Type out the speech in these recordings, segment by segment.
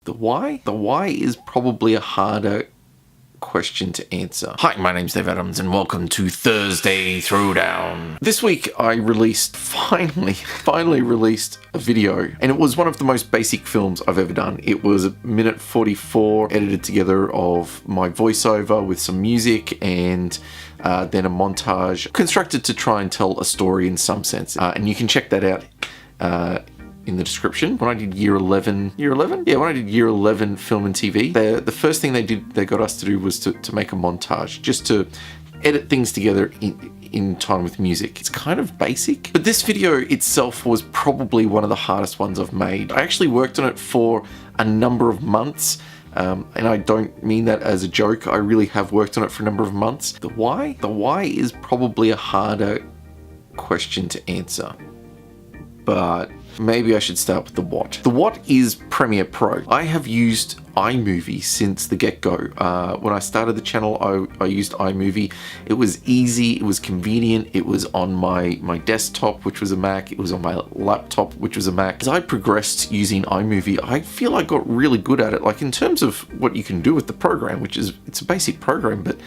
The why? The why is probably a harder question to answer. Hi, my name's Dave Adams and welcome to Thursday Throwdown. This week I finally released a video, and it was one of the most basic films I've ever done. It was a minute 44 edited together of my voiceover with some music and then a montage constructed to try and tell a story in some sense. And you can check that out in the description. When I did year 11? Yeah, when I did year 11 film and TV, the first thing they got us to do was to make a montage, just to edit things together in time with music. It's kind of basic, but this video itself was probably one of the hardest ones I've made. I actually worked on it for a number of months, and I don't mean that as a joke. I really have worked on it for a number of months. The why? The why is probably a harder question to answer, but maybe I should start with the what. The what is Premiere Pro. I have used iMovie since the get-go. When I started the channel, I used iMovie. It was easy, it was convenient, it was on my desktop, which was a Mac, it was on my laptop, which was a Mac. As I progressed using iMovie, I feel I got really good at it, like in terms of what you can do with the program, which is, it's a basic program, but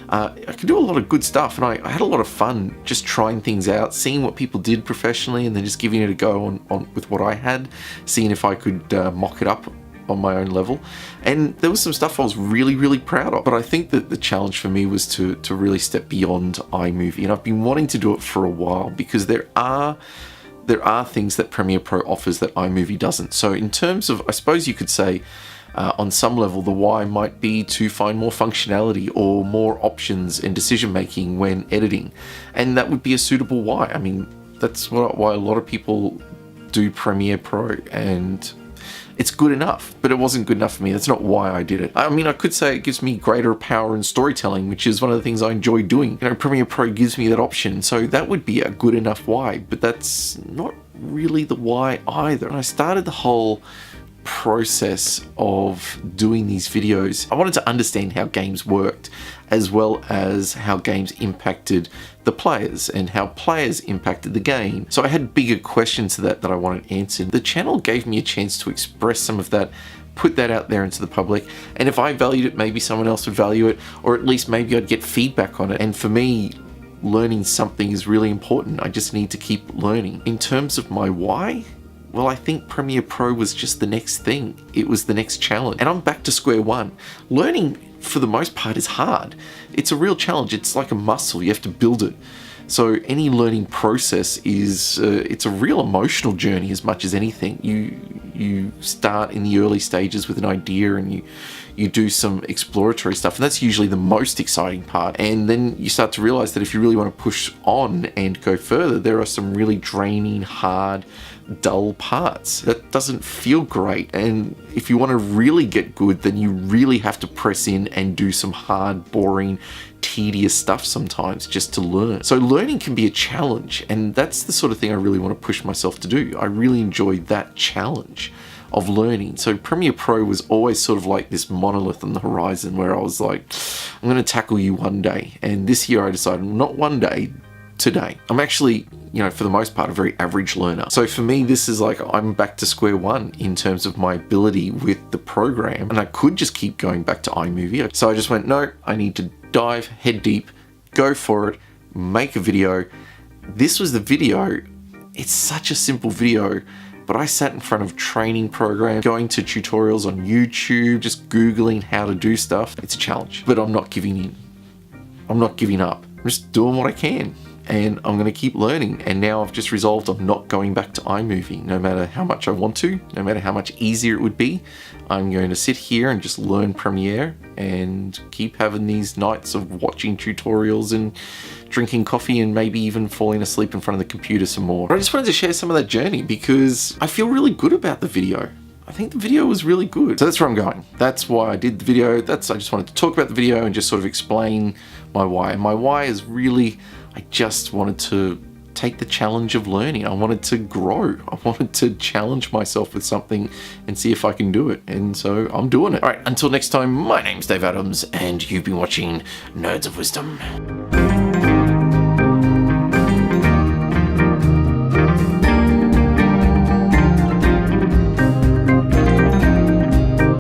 I could do a lot of good stuff, and I had a lot of fun just trying things out, seeing what people did professionally, and then just giving it a go on with what I had, seeing if I could mock it up on my own level. And there was some stuff I was really proud of, but I think that the challenge for me was to really step beyond iMovie, and I've been wanting to do it for a while because there are things that Premiere Pro offers that iMovie doesn't. So in terms of, I suppose you could say, on some level, the why might be to find more functionality or more options and decision making when editing, and that would be a suitable why. I mean, that's why a lot of people do Premiere Pro, and it's good enough, but it wasn't good enough for me. That's not why I did it. I mean, I could say it gives me greater power in storytelling, which is one of the things I enjoy doing. You know, Premiere Pro gives me that option, so that would be a good enough why, but that's not really the why either. And I started the whole process of doing these videos, I wanted to understand how games worked, as well as how games impacted the players and how players impacted the game. So I had bigger questions to that I wanted answered. The channel gave me a chance to express some of that, put that out there into the public, and if I valued it, maybe someone else would value it, or at least maybe I'd get feedback on it. And for me, learning something is really important. I just need to keep learning. In terms of my why, well, I think Premiere Pro was just the next thing. It was the next challenge. And I'm back to square one. Learning, for the most part, is hard. It's a real challenge. It's like a muscle. You have to build it. So any learning process is, it's a real emotional journey as much as anything. You start in the early stages with an idea, and you do some exploratory stuff, and that's usually the most exciting part. And then you start to realize that if you really want to push on and go further, there are some really draining, hard, dull parts. That doesn't feel great. And if you want to really get good, then you really have to press in and do some hard, boring, tedious stuff sometimes just to learn. So learning can be a challenge, and that's the sort of thing I really want to push myself to do. I really enjoyed that challenge of learning. So Premiere Pro was always sort of like this monolith on the horizon where I was like, I'm going to tackle you one day. And this year I decided, not one day, today. I'm actually, you know, for the most part, a very average learner. So for me, this is like, I'm back to square one in terms of my ability with the program, and I could just keep going back to iMovie. So I just went, no, I need to dive head deep, go for it, make a video. This was the video. It's such a simple video, but I sat in front of training programs, going to tutorials on YouTube, just Googling how to do stuff. It's a challenge, but I'm not giving in. I'm not giving up. I'm just doing what I can, and I'm going to keep learning. And now I've just resolved I'm not going back to iMovie, no matter how much I want to, no matter how much easier it would be. I'm going to sit here and just learn Premiere and keep having these nights of watching tutorials and drinking coffee and maybe even falling asleep in front of the computer some more. But I just wanted to share some of that journey because I feel really good about the video. I think the video was really good. So that's where I'm going. That's why I did the video. I just wanted to talk about the video and just sort of explain my why. And my why is really, I just wanted to take the challenge of learning. I wanted to grow. I wanted to challenge myself with something and see if I can do it. And so I'm doing it. All right, until next time, my name's Dave Adams, and you've been watching Nerds of Wisdom.